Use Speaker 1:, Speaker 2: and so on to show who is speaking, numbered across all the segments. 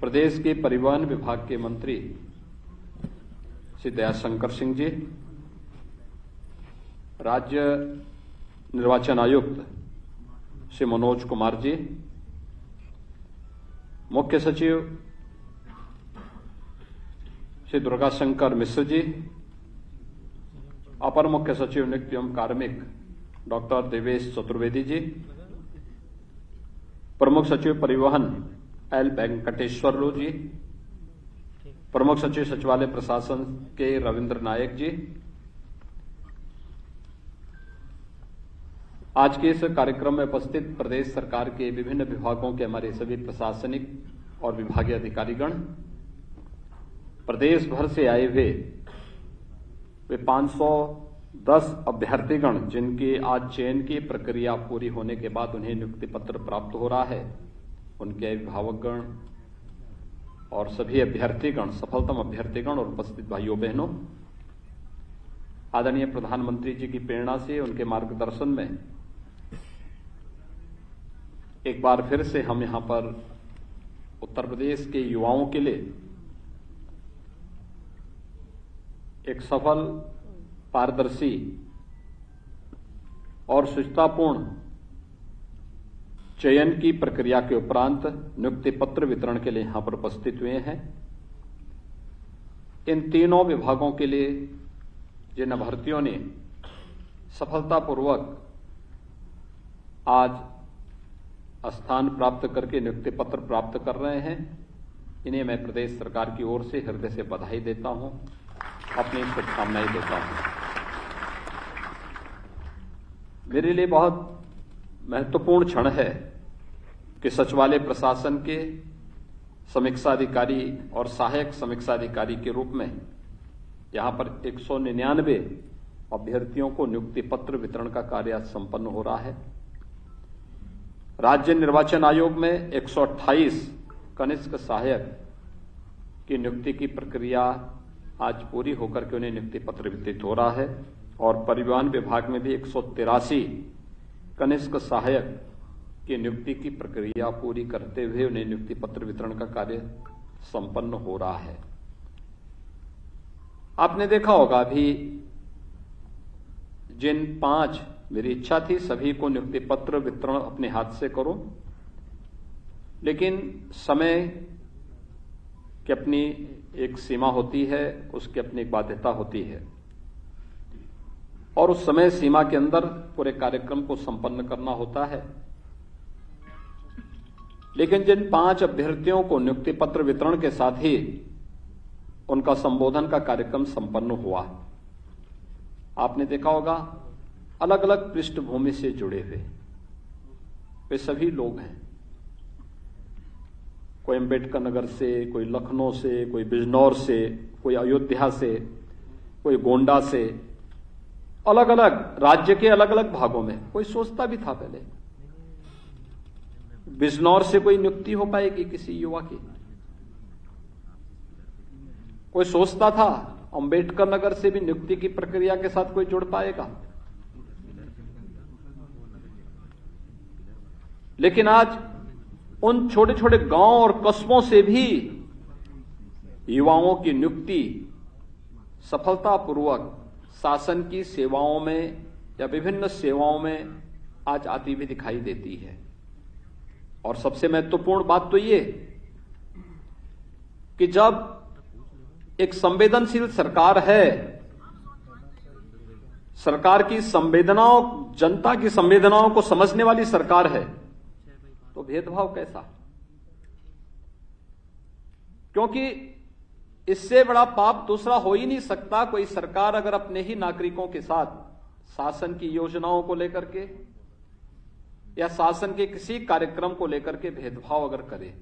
Speaker 1: प्रदेश के परिवहन विभाग के मंत्री श्री दयाशंकर सिंह जी, राज्य निर्वाचन आयुक्त श्री मनोज कुमार जी, मुख्य सचिव श्री दुर्गाशंकर मिश्र जी, अपर मुख्य सचिव नियुक्त एवं कार्मिक डॉक्टर देवेश चतुर्वेदी जी, प्रमुख सचिव परिवहन एल वेंकटेश्वर जी, प्रमुख सचिव सचिवालय प्रशासन के रविंद्र नायक जी, आज के इस कार्यक्रम में उपस्थित प्रदेश सरकार के विभिन्न विभागों के हमारे सभी प्रशासनिक और विभागीय अधिकारीगण, प्रदेश भर से आए हुए वे 510 अभ्यर्थीगण जिनकी आज चयन की प्रक्रिया पूरी होने के बाद उन्हें नियुक्ति पत्र प्राप्त हो रहा है, उनके अभिभावकगण और सभी अभ्यर्थीगण, सफलतम अभ्यर्थीगण और उपस्थित भाइयों बहनों, आदरणीय प्रधानमंत्री जी की प्रेरणा से उनके मार्गदर्शन में एक बार फिर से हम यहां पर उत्तर प्रदेश के युवाओं के लिए एक सफल, पारदर्शी और शुचितापूर्ण चयन की प्रक्रिया के उपरांत नियुक्ति पत्र वितरण के लिए यहां पर उपस्थित हुए हैं। इन तीनों विभागों के लिए जिन अभ्यर्थियों ने सफलतापूर्वक आज स्थान प्राप्त करके नियुक्ति पत्र प्राप्त कर रहे हैं, इन्हें मैं प्रदेश सरकार की ओर से हृदय से बधाई देता हूं, अपनी शुभकामनाएं देता हूं। मेरे लिए बहुत महत्वपूर्ण क्षण है कि सचिवालय प्रशासन के समीक्षा अधिकारी और सहायक समीक्षा अधिकारी के रूप में यहां पर 199 अभ्यर्थियों को नियुक्ति पत्र वितरण का कार्य आज संपन्न हो रहा है। राज्य निर्वाचन आयोग में 128 कनिष्ठ सहायक की नियुक्ति की प्रक्रिया आज पूरी होकर के उन्हें नियुक्ति पत्र वितरित हो रहा है और परिवहन विभाग में भी 183 कनिष्ठ सहायक की नियुक्ति की प्रक्रिया पूरी करते हुए उन्हें नियुक्ति पत्र वितरण का कार्य संपन्न हो रहा है। आपने देखा होगा अभी जिन 5, मेरी इच्छा थी सभी को नियुक्ति पत्र वितरण अपने हाथ से करूं, लेकिन समय की अपनी एक सीमा होती है, उसकी अपनी एक बाध्यता होती है और उस समय सीमा के अंदर पूरे कार्यक्रम को संपन्न करना होता है। लेकिन जिन 5 अभ्यर्थियों को नियुक्ति पत्र वितरण के साथ ही उनका संबोधन का कार्यक्रम संपन्न हुआ, आपने देखा होगा अलग अलग पृष्ठभूमि से जुड़े हुए वे सभी लोग हैं। कोई अम्बेडकर नगर से, कोई लखनऊ से, कोई बिजनौर से, कोई अयोध्या से, कोई गोंडा से, अलग अलग राज्य के अलग अलग भागों में। कोई सोचता भी था पहले बिजनौर से कोई नियुक्ति हो पाएगी किसी युवा की, कोई सोचता था अम्बेडकर नगर से भी नियुक्ति की प्रक्रिया के साथ कोई जुड़ पाएगा। लेकिन आज उन छोटे छोटे गांव और कस्बों से भी युवाओं की नियुक्ति सफलतापूर्वक शासन की सेवाओं में या विभिन्न सेवाओं में आज आती हुई दिखाई देती है। और सबसे महत्वपूर्ण बात तो ये कि जब एक संवेदनशील सरकार है, सरकार की संवेदनाओं, जनता की संवेदनाओं को समझने वाली सरकार है, तो भेदभाव कैसा? क्योंकि इससे बड़ा पाप दूसरा हो ही नहीं सकता। कोई सरकार अगर अपने ही नागरिकों के साथ शासन की योजनाओं को लेकर के या शासन के किसी कार्यक्रम को लेकर के भेदभाव अगर करे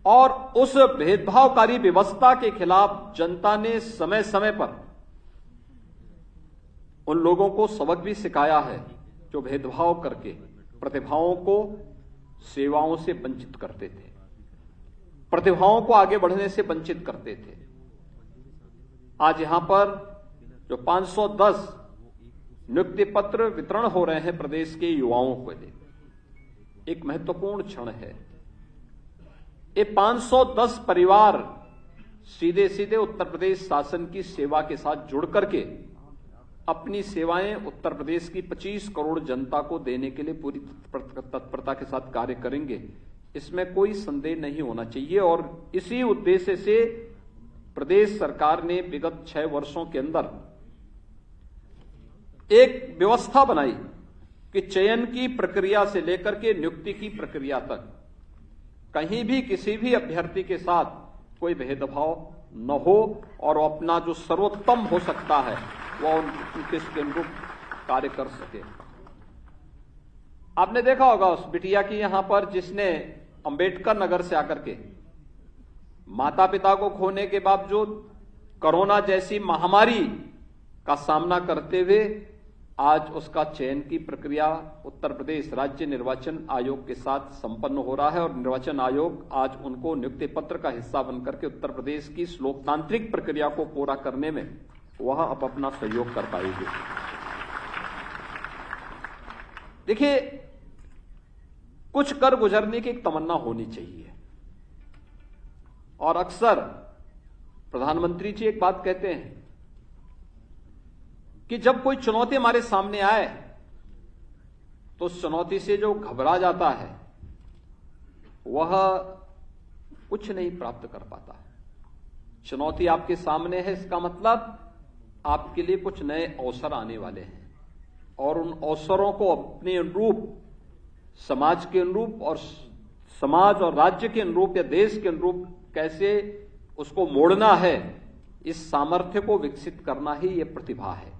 Speaker 1: और उस भेदभावकारी व्यवस्था के खिलाफ जनता ने समय समय पर उन लोगों को सबक भी सिखाया है जो भेदभाव करके प्रतिभाओं को सेवाओं से वंचित करते थे, प्रतिभाओं को आगे बढ़ने से वंचित करते थे। आज यहां पर जो 510 नियुक्ति पत्र वितरण हो रहे हैं प्रदेश के युवाओं को लिए, एक महत्वपूर्ण क्षण है। ये 510 परिवार सीधे सीधे उत्तर प्रदेश शासन की सेवा के साथ जुड़ करके अपनी सेवाएं उत्तर प्रदेश की 25 करोड़ जनता को देने के लिए पूरी तत्परता के साथ कार्य करेंगे, इसमें कोई संदेह नहीं होना चाहिए। और इसी उद्देश्य से प्रदेश सरकार ने विगत 6 वर्षों के अंदर एक व्यवस्था बनाई कि चयन की प्रक्रिया से लेकर के नियुक्ति की प्रक्रिया तक कहीं भी किसी भी अभ्यर्थी के साथ कोई भेदभाव न हो और वो अपना जो सर्वोत्तम हो सकता है वह उनके अनुरूप कार्य कर सके। आपने देखा होगा उस बिटिया की यहां पर जिसने अंबेडकर नगर से आकर के माता पिता को खोने के बावजूद कोरोना जैसी महामारी का सामना करते हुए आज उसका चयन की प्रक्रिया उत्तर प्रदेश राज्य निर्वाचन आयोग के साथ संपन्न हो रहा है और निर्वाचन आयोग आज उनको नियुक्ति पत्र का हिस्सा बनकर के उत्तर प्रदेश की लोकतांत्रिक प्रक्रिया को पूरा करने में वह अब अपना सहयोग कर पाएगी। देखिए, कुछ कर गुजरने की एक तमन्ना होनी चाहिए और अक्सर प्रधानमंत्री जी एक बात कहते हैं कि जब कोई चुनौती हमारे सामने आए तो उस चुनौती से जो घबरा जाता है वह कुछ नहीं प्राप्त कर पाता। चुनौती आपके सामने है, इसका मतलब आपके लिए कुछ नए अवसर आने वाले हैं और उन अवसरों को अपने अनुरूप, समाज के अनुरूप और समाज और राज्य के अनुरूप या देश के अनुरूप कैसे उसको मोड़ना है, इस सामर्थ्य को विकसित करना ही यह प्रतिभा है।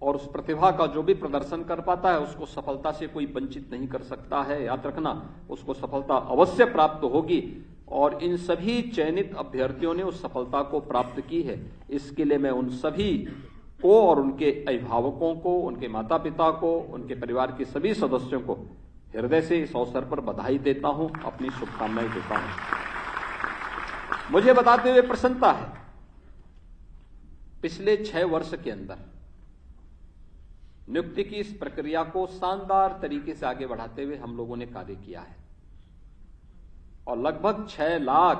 Speaker 1: और उस प्रतिभा का जो भी प्रदर्शन कर पाता है उसको सफलता से कोई वंचित नहीं कर सकता है। याद रखना, उसको सफलता अवश्य प्राप्त होगी और इन सभी चयनित अभ्यर्थियों ने उस सफलता को प्राप्त की है। इसके लिए मैं उन सभी को और उनके अभिभावकों को, उनके माता पिता को, उनके परिवार के सभी सदस्यों को हृदय से इस अवसर पर बधाई देता हूं, अपनी शुभकामनाएं देता हूं। मुझे बताते हुए प्रसन्नता है, पिछले 6 वर्ष के अंदर नियुक्ति की इस प्रक्रिया को शानदार तरीके से आगे बढ़ाते हुए हम लोगों ने कार्य किया है और लगभग 6 लाख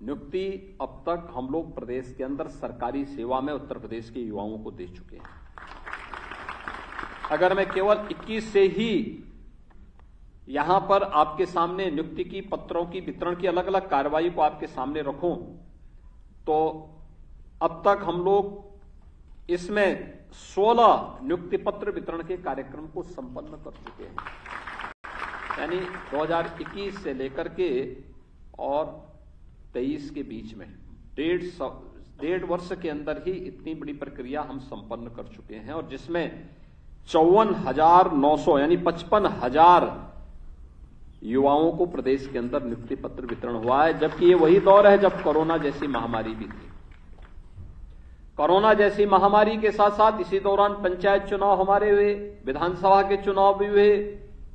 Speaker 1: नियुक्ति अब तक हम लोग प्रदेश के अंदर सरकारी सेवा में उत्तर प्रदेश के युवाओं को दे चुके हैं। अगर मैं केवल 21 से ही यहां पर आपके सामने नियुक्ति की पत्रों की वितरण की अलग अलग कार्रवाई को आपके सामने रखूं तो अब तक हम लोग इसमें 16 नियुक्ति पत्र वितरण के कार्यक्रम को संपन्न कर चुके हैं। यानी 2021 से लेकर के और 23 के बीच में 1.5 वर्ष के अंदर ही इतनी बड़ी प्रक्रिया हम संपन्न कर चुके हैं और जिसमें 54,900 यानी 55,000 युवाओं को प्रदेश के अंदर नियुक्ति पत्र वितरण हुआ है। जबकि ये वही दौर है जब कोरोना जैसी महामारी भी थी। कोरोना जैसी महामारी के साथ साथ इसी दौरान पंचायत चुनाव हमारे हुए, विधानसभा के चुनाव भी हुए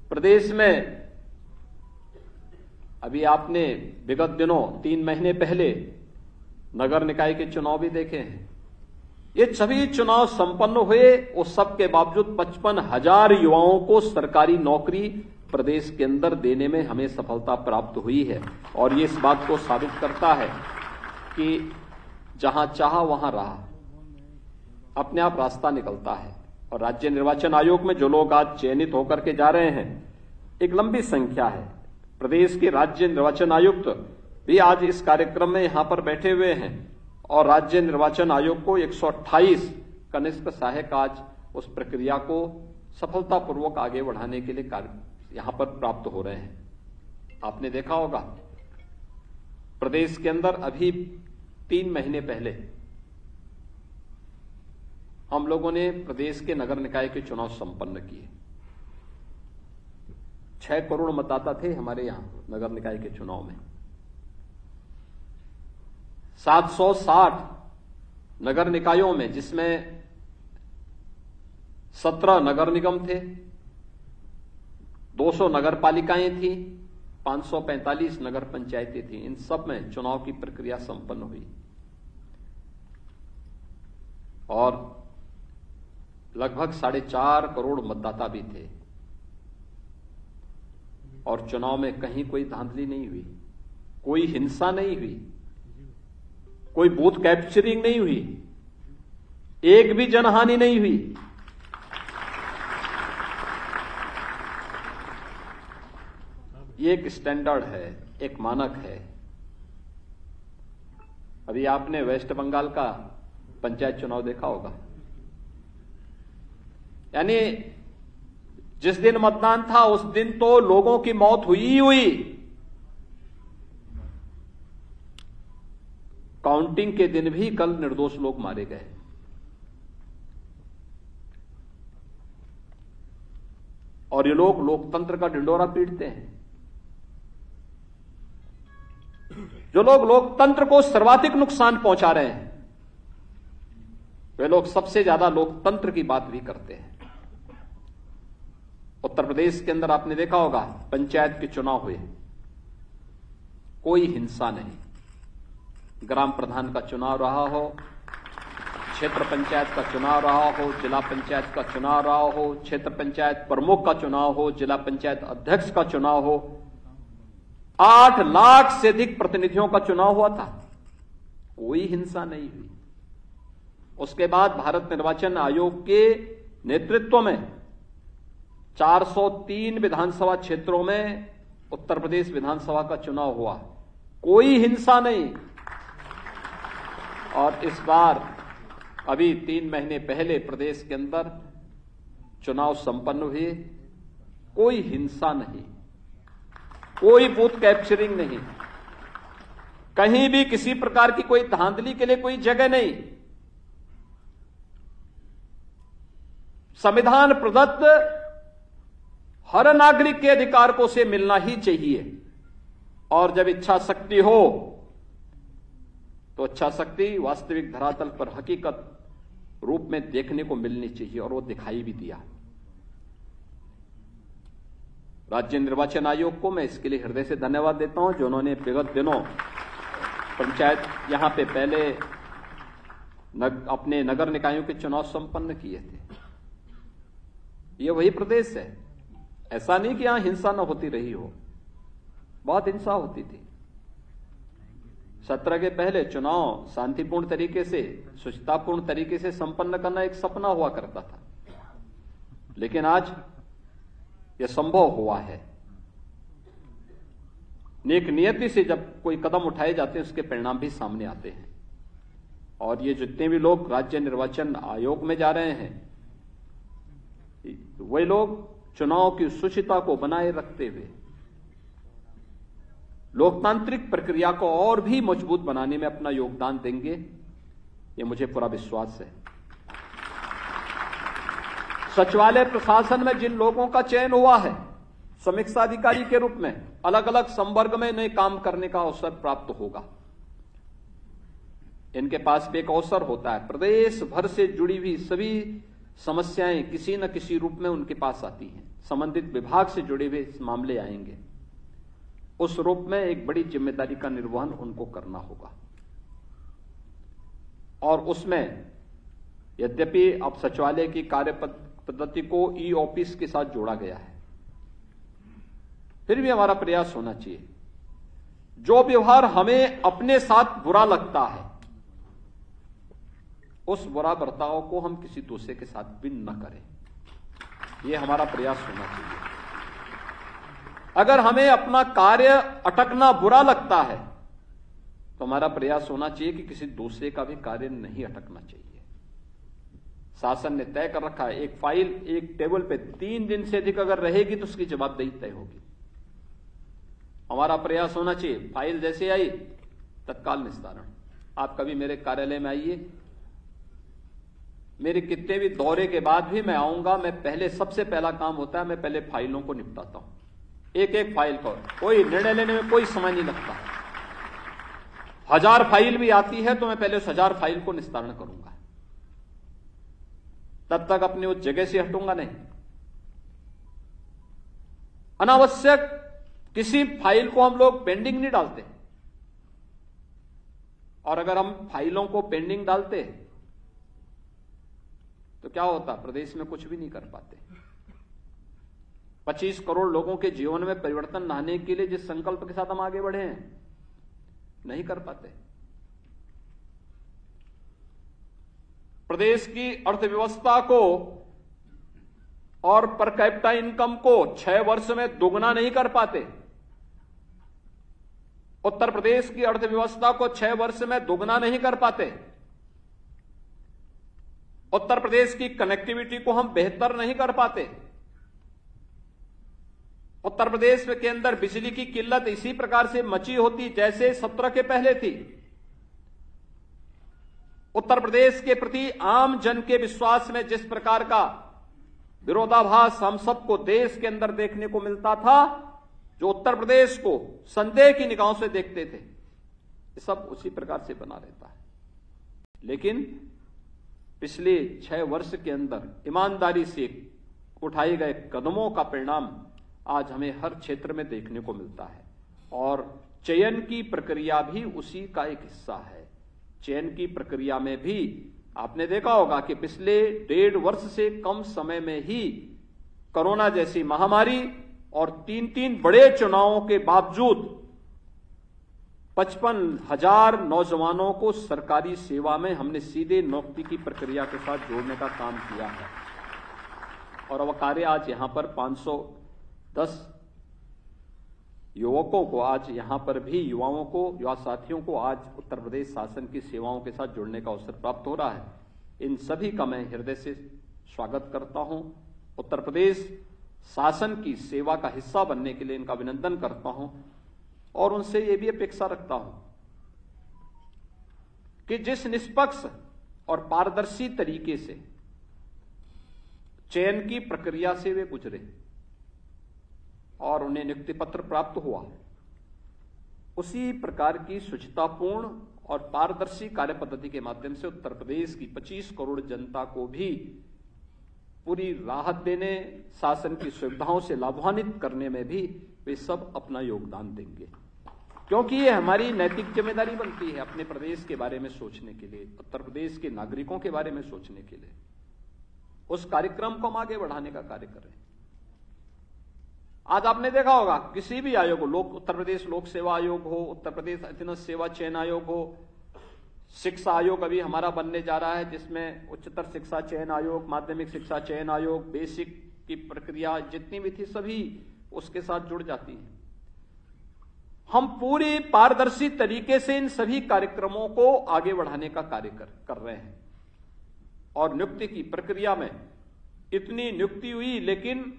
Speaker 1: प्रदेश में। अभी आपने विगत दिनों 3 महीने पहले नगर निकाय के चुनाव भी देखे हैं। ये सभी चुनाव संपन्न हुए, उस सब के बावजूद 55,000 युवाओं को सरकारी नौकरी प्रदेश के अंदर देने में हमें सफलता प्राप्त हुई है और ये इस बात को साबित करता है कि जहां चाहा वहां रहा, अपने आप रास्ता निकलता है। और राज्य निर्वाचन आयोग में जो लोग आज चयनित होकर के जा रहे हैं, एक लंबी संख्या है। प्रदेश के राज्य निर्वाचन आयुक्त भी आज इस कार्यक्रम में यहां पर बैठे हुए हैं और राज्य निर्वाचन आयोग को 128 कनिष्ठ सहायक आज उस प्रक्रिया को सफलतापूर्वक आगे बढ़ाने के लिए कार्य यहां पर प्राप्त हो रहे हैं। आपने देखा होगा प्रदेश के अंदर अभी 3 महीने पहले हम लोगों ने प्रदेश के नगर निकाय के चुनाव संपन्न किए। 6 करोड़ मतदाता थे हमारे यहां नगर निकाय के चुनाव में। 760 नगर निकायों में, जिसमें 17 नगर निगम थे, 200 नगर पालिकाएं थी, 545 नगर पंचायतें थी। इन सब में चुनाव की प्रक्रिया संपन्न हुई और लगभग 4.5 करोड़ मतदाता भी थे और चुनाव में कहीं कोई धांधली नहीं हुई। कोई हिंसा नहीं हुई, कोई बूथ कैप्चरिंग नहीं हुई, एक भी जनहानि नहीं हुई। ये एक स्टैंडर्ड है, एक मानक है। अभी आपने वेस्ट बंगाल का पंचायत चुनाव देखा होगा, यानी जिस दिन मतदान था उस दिन तो लोगों की मौत हुई ही हुई। काउंटिंग के दिन भी कल निर्दोष लोग मारे गए। और ये लोग लोकतंत्र का ढिंडोरा पीटते हैं। जो लोग लोकतंत्र को सर्वाधिक नुकसान पहुंचा रहे हैं, वे लोग सबसे ज्यादा लोकतंत्र की बात भी करते हैं। उत्तर प्रदेश के अंदर आपने देखा होगा, पंचायत के चुनाव हुए, कोई हिंसा नहीं। ग्राम प्रधान का चुनाव रहा हो, क्षेत्र पंचायत का चुनाव रहा हो, जिला पंचायत का चुनाव रहा हो, क्षेत्र पंचायत प्रमुख का चुनाव हो, जिला पंचायत अध्यक्ष का चुनाव हो, 8 लाख से अधिक प्रतिनिधियों का चुनाव हुआ था, कोई हिंसा नहीं हुई। उसके बाद भारत निर्वाचन आयोग के नेतृत्व में 403 विधानसभा क्षेत्रों में उत्तर प्रदेश विधानसभा का चुनाव हुआ, कोई हिंसा नहीं। और इस बार अभी 3 महीने पहले प्रदेश के अंदर चुनाव संपन्न हुए, कोई हिंसा नहीं, कोई बूथ कैप्चरिंग नहीं, कहीं भी किसी प्रकार की कोई धांधली के लिए कोई जगह नहीं। संविधान प्रदत्त हर नागरिक के अधिकार को उसे मिलना ही चाहिए। और जब इच्छा शक्ति हो तो इच्छा शक्ति वास्तविक धरातल पर हकीकत रूप में देखने को मिलनी चाहिए, और वो दिखाई भी दिया। राज्य निर्वाचन आयोग को मैं इसके लिए हृदय से धन्यवाद देता हूं, जो उन्होंने विगत दिनों पंचायत यहां पे पहले अपने नगर निकायों के चुनाव संपन्न किए थे। ये वही प्रदेश है, ऐसा नहीं कि यहां हिंसा न होती रही हो, बहुत हिंसा होती थी। 17 के पहले चुनाव शांतिपूर्ण तरीके से, शुचितापूर्ण तरीके से संपन्न करना एक सपना हुआ करता था, लेकिन आज यह संभव हुआ है। नेक नियति से जब कोई कदम उठाए जाते हैं, उसके परिणाम भी सामने आते हैं। और ये जितने भी लोग राज्य निर्वाचन आयोग में जा रहे हैं, वे लोग चुनाव की शुचिता को बनाए रखते हुए लोकतांत्रिक प्रक्रिया को और भी मजबूत बनाने में अपना योगदान देंगे, ये मुझे पूरा विश्वास है। सचिवालय प्रशासन में जिन लोगों का चयन हुआ है समीक्षा अधिकारी के रूप में, अलग अलग संवर्ग में नए काम करने का अवसर प्राप्त होगा। इनके पास भी एक अवसर होता है, प्रदेश भर से जुड़ी हुई सभी समस्याएं किसी न किसी रूप में उनके पास आती हैं, संबंधित विभाग से जुड़े हुए मामले आएंगे। उस रूप में एक बड़ी जिम्मेदारी का निर्वहन उनको करना होगा। और उसमें यद्यपि अब सचिवालय की कार्य पद्धति को ई ऑफिस के साथ जोड़ा गया है, फिर भी हमारा प्रयास होना चाहिए, जो व्यवहार हमें अपने साथ बुरा लगता है उस बुरा बर्ताव को हम किसी दूसरे के साथ भी न करें, यह हमारा प्रयास होना चाहिए। अगर हमें अपना कार्य अटकना बुरा लगता है तो हमारा प्रयास होना चाहिए कि किसी दूसरे का भी कार्य नहीं अटकना चाहिए। शासन ने तय कर रखा है, एक फाइल एक टेबल पे 3 दिन से अधिक अगर रहेगी तो उसकी जवाबदेही तय होगी। हमारा प्रयास होना चाहिए, फाइल जैसे आई तत्काल निस्तारण। आप कभी मेरे कार्यालय में आइए, मेरे कितने भी दौरे के बाद भी मैं आऊंगा, मैं पहले सबसे पहला काम होता है, मैं पहले फाइलों को निपटाता हूं, एक एक फाइल को। कोई निर्णय लेने में कोई समय नहीं लगता। 1000 फाइल भी आती है तो मैं पहले उस 1000 फाइल को निस्तारण करूंगा, तब तक अपनी उस जगह से हटूंगा नहीं। अनावश्यक किसी फाइल को हम लोग पेंडिंग नहीं डालते, और अगर हम फाइलों को पेंडिंग डालते तो क्या होता, प्रदेश में कुछ भी नहीं कर पाते। 25 करोड़ लोगों के जीवन में परिवर्तन लाने के लिए जिस संकल्प के साथ हम आगे बढ़े हैं, नहीं कर पाते। प्रदेश की अर्थव्यवस्था को और पर कैपिटा इनकम को 6 वर्ष में दोगुना नहीं कर पाते। उत्तर प्रदेश की अर्थव्यवस्था को 6 वर्ष में दोगुना नहीं कर पाते। उत्तर प्रदेश की कनेक्टिविटी को हम बेहतर नहीं कर पाते। उत्तर प्रदेश के अंदर बिजली की किल्लत इसी प्रकार से मची होती जैसे 17 के पहले थी। उत्तर प्रदेश के प्रति आम जन के विश्वास में जिस प्रकार का विरोधाभास हम सबको देश के अंदर देखने को मिलता था, जो उत्तर प्रदेश को संदेह की निगाहों से देखते थे, ये सब उसी प्रकार से बना रहता है। लेकिन पिछले 6 वर्ष के अंदर ईमानदारी से उठाए गए कदमों का परिणाम आज हमें हर क्षेत्र में देखने को मिलता है और चयन की प्रक्रिया भी उसी का एक हिस्सा है। चयन की प्रक्रिया में भी आपने देखा होगा कि पिछले 1.5 वर्ष से कम समय में ही कोरोना जैसी महामारी और 3 बड़े चुनावों के बावजूद 55,000 नौजवानों को सरकारी सेवा में हमने सीधे नौकरी की प्रक्रिया के साथ जोड़ने का काम किया है। और वह कार्य आज यहां पर 510 युवकों को, आज यहां पर भी युवाओं को, युवा साथियों को आज उत्तर प्रदेश शासन की सेवाओं के साथ जुड़ने का अवसर प्राप्त हो रहा है। इन सभी का मैं हृदय से स्वागत करता हूं। उत्तर प्रदेश शासन की सेवा का हिस्सा बनने के लिए इनका अभिनंदन करता हूं और उनसे यह भी अपेक्षा रखता हूं कि जिस निष्पक्ष और पारदर्शी तरीके से चयन की प्रक्रिया से वे गुजरे और उन्हें नियुक्ति पत्र प्राप्त हुआ, उसी प्रकार की शुचितापूर्ण और पारदर्शी कार्य पद्धति के माध्यम से उत्तर प्रदेश की 25 करोड़ जनता को भी पूरी राहत देने, शासन की सुविधाओं से लाभान्वित करने में भी वे सब अपना योगदान देंगे, क्योंकि ये हमारी नैतिक जिम्मेदारी बनती है अपने प्रदेश के बारे में सोचने के लिए, उत्तर प्रदेश के नागरिकों के बारे में सोचने के लिए। उस कार्यक्रम को हम आगे बढ़ाने का कार्य कर रहे हैं। आज आपने देखा होगा किसी भी आयोग हो, उत्तर प्रदेश लोक सेवा आयोग हो, उत्तर प्रदेश अधीनस्थ सेवा चयन आयोग हो, शिक्षा आयोग अभी हमारा बनने जा रहा है जिसमें उच्चतर शिक्षा चयन आयोग, माध्यमिक शिक्षा चयन आयोग, बेसिक की प्रक्रिया जितनी भी थी सभी उसके साथ जुड़ जाती है। हम पूरी पारदर्शी तरीके से इन सभी कार्यक्रमों को आगे बढ़ाने का कार्य कर रहे हैं और नियुक्ति की प्रक्रिया में इतनी नियुक्ति हुई लेकिन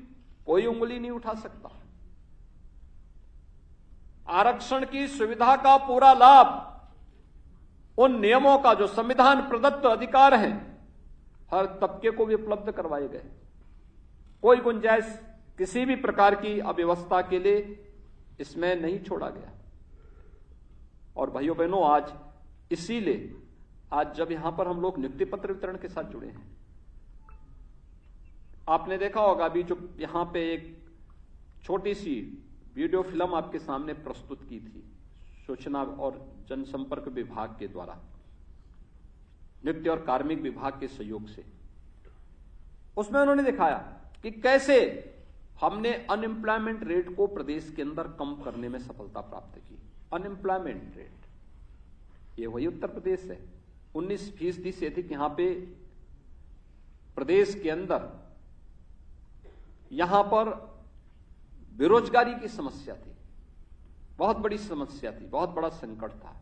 Speaker 1: कोई उंगली नहीं उठा सकता। आरक्षण की सुविधा का पूरा लाभ, उन नियमों का जो संविधान प्रदत्त अधिकार है, हर तबके को भी उपलब्ध करवाए गए। कोई गुंजाइश किसी भी प्रकार की अव्यवस्था के लिए इसमें नहीं छोड़ा गया। और भाइयों बहनों, आज इसीलिए आज जब यहां पर हम लोग नियुक्ति पत्र वितरण के साथ जुड़े हैं, आपने देखा होगा अभी जो यहां पे एक छोटी सी वीडियो फिल्म आपके सामने प्रस्तुत की थी सूचना और जनसंपर्क विभाग के द्वारा, नियुक्ति और कार्मिक विभाग के सहयोग से। उसमें उन्होंने दिखाया कि कैसे हमने अनएम्प्लॉयमेंट रेट को प्रदेश के अंदर कम करने में सफलता प्राप्त की। अनएम्प्लॉयमेंट रेट, ये वही उत्तर प्रदेश है। 19% से अधिक यहां पे प्रदेश के अंदर यहां पर बेरोजगारी की समस्या थी, बहुत बड़ी समस्या थी, बहुत बड़ा संकट था।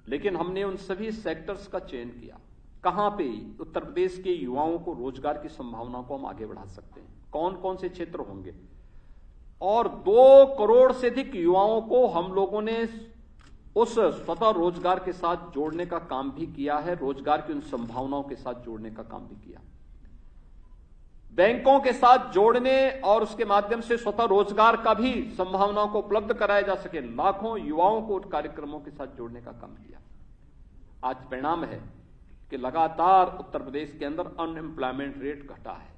Speaker 1: लेकिन हमने उन सभी सेक्टर्स का चयन किया, कहां पे उत्तर प्रदेश के युवाओं को रोजगार की संभावनाओं को हम आगे बढ़ा सकते हैं, कौन कौन से क्षेत्र होंगे। और 2 करोड़ से अधिक युवाओं को हम लोगों ने उस स्वतः रोजगार के साथ जोड़ने का काम भी किया है, रोजगार की उन संभावनाओं के साथ जोड़ने का काम भी किया। बैंकों के साथ जोड़ने और उसके माध्यम से स्वतः रोजगार का भी संभावनाओं को उपलब्ध कराया जा सके, लाखों युवाओं को उन कार्यक्रमों के साथ जोड़ने का काम किया। आज परिणाम है कि लगातार उत्तर प्रदेश के अंदर अनएम्प्लॉयमेंट रेट घटा है,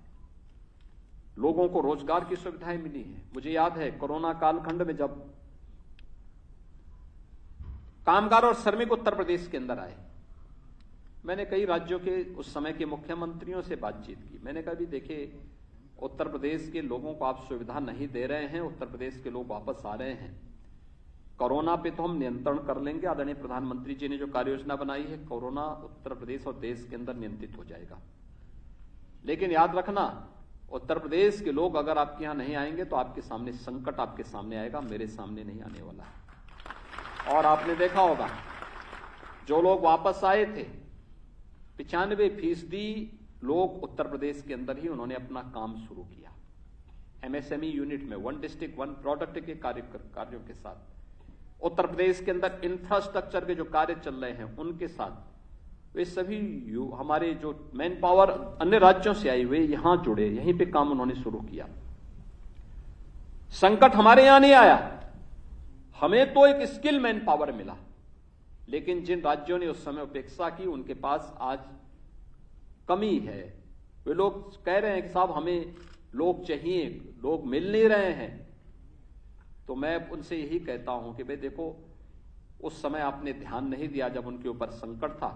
Speaker 1: लोगों को रोजगार की सुविधाएं मिली हैं। मुझे याद है कोरोना कालखंड में जब कामगार और श्रमिक उत्तर प्रदेश के अंदर आए, मैंने कई राज्यों के उस समय के मुख्यमंत्रियों से बातचीत की। मैंने कहा भी देखिए, उत्तर प्रदेश के लोगों को आप सुविधा नहीं दे रहे हैं, उत्तर प्रदेश के लोग वापस आ रहे हैं, कोरोना पे तो हम नियंत्रण कर लेंगे। आदरणीय प्रधानमंत्री जी ने जो कार्य योजना बनाई है, कोरोना उत्तर प्रदेश और देश के अंदर नियंत्रित हो जाएगा। लेकिन याद रखना, उत्तर प्रदेश के लोग अगर आपके यहां नहीं आएंगे तो आपके सामने संकट आपके सामने आएगा, मेरे सामने नहीं आने वाला है। और आपने देखा होगा, जो लोग वापस आए थे, 95% लोग उत्तर प्रदेश के अंदर ही उन्होंने अपना काम शुरू किया। एमएसएमई यूनिट में 1 डिस्ट्रिक्ट 1 प्रोडक्ट के कार्यों के साथ, उत्तर प्रदेश के अंदर इंफ्रास्ट्रक्चर के जो कार्य चल रहे हैं उनके साथ, वे सभी हमारे जो मैन पावर अन्य राज्यों से आई हुए यहां जुड़े, यहीं पे काम उन्होंने शुरू किया। संकट हमारे यहां नहीं आया, हमें तो एक स्किल मैन पावर मिला, लेकिन जिन राज्यों ने उस समय उपेक्षा की उनके पास आज कमी है। वे लोग कह रहे हैं कि साहब हमें लोग चाहिए, लोग मिल नहीं रहे हैं। तो मैं उनसे यही कहता हूं कि भाई देखो, उस समय आपने ध्यान नहीं दिया जब उनके ऊपर संकट था।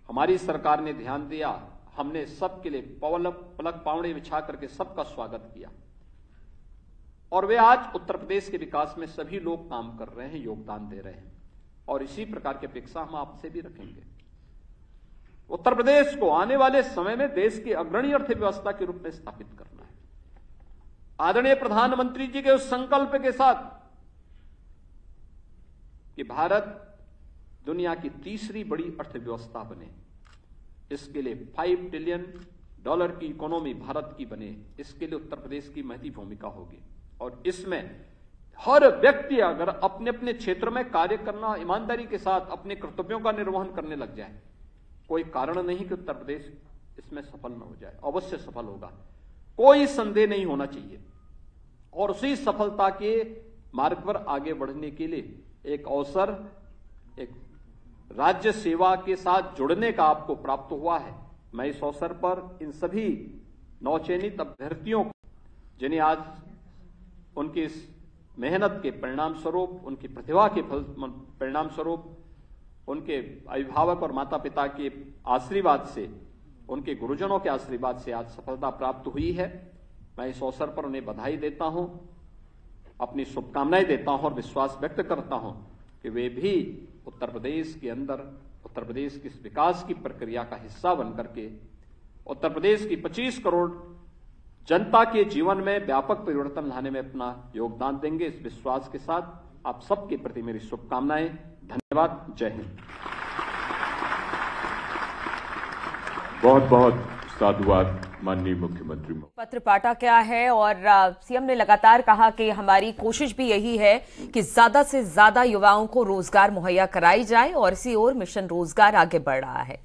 Speaker 1: हमारी सरकार ने ध्यान दिया, हमने सबके लिए पलक पावड़े बिछा करके सबका स्वागत किया, और वे आज उत्तर प्रदेश के विकास में सभी लोग काम कर रहे हैं, योगदान दे रहे हैं, और इसी प्रकार की अपेक्षा हम आपसे भी रखेंगे। उत्तर प्रदेश को आने वाले समय में देश की अग्रणी अर्थव्यवस्था के रूप में स्थापित करना है। आदरणीय प्रधानमंत्री जी के उस संकल्प के साथ कि भारत दुनिया की तीसरी बड़ी अर्थव्यवस्था बने, इसके लिए $5 ट्रिलियन की इकोनॉमी भारत की बने, इसके लिए उत्तर प्रदेश की महती भूमिका होगी। और इसमें हर व्यक्ति अगर अपने अपने क्षेत्र में कार्य करना, ईमानदारी के साथ अपने कर्तव्यों का निर्वहन करने लग जाए, कोई कारण नहीं कि उत्तर प्रदेश इसमें सफल न हो जाए। अवश्य सफल होगा, कोई संदेह नहीं होना चाहिए। और उसी सफलता के मार्ग पर आगे बढ़ने के लिए एक अवसर, एक राज्य सेवा के साथ जुड़ने का आपको प्राप्त हुआ है। मैं इस अवसर पर इन सभी नवचयनित अभ्यर्थियों को, जिन्हें आज उनकी इस मेहनत के परिणाम स्वरूप, उनकी प्रतिभा के परिणाम स्वरूप, उनके अभिभावक और माता पिता के आशीर्वाद से, उनके गुरुजनों के आशीर्वाद से आज सफलता प्राप्त हुई है। मैं इस अवसर पर उन्हें बधाई देता हूं, अपनी शुभकामनाएं देता हूं और विश्वास व्यक्त करता हूं कि वे भी उत्तर प्रदेश के अंदर, उत्तर प्रदेश की इस विकास की प्रक्रिया का हिस्सा बनकर के उत्तर प्रदेश की 25 करोड़ जनता के जीवन में व्यापक परिवर्तन लाने में अपना योगदान देंगे। इस विश्वास के साथ आप सबके प्रति मेरी शुभकामनाएं। धन्यवाद। जय हिंद।
Speaker 2: बहुत बहुत साधुवाद माननीय मुख्यमंत्री।
Speaker 3: पत्र पाटा क्या है, और सीएम ने लगातार कहा कि हमारी कोशिश भी यही है कि ज्यादा से ज्यादा युवाओं को रोजगार मुहैया कराई जाए, और इसी ओर मिशन रोजगार आगे बढ़ रहा है।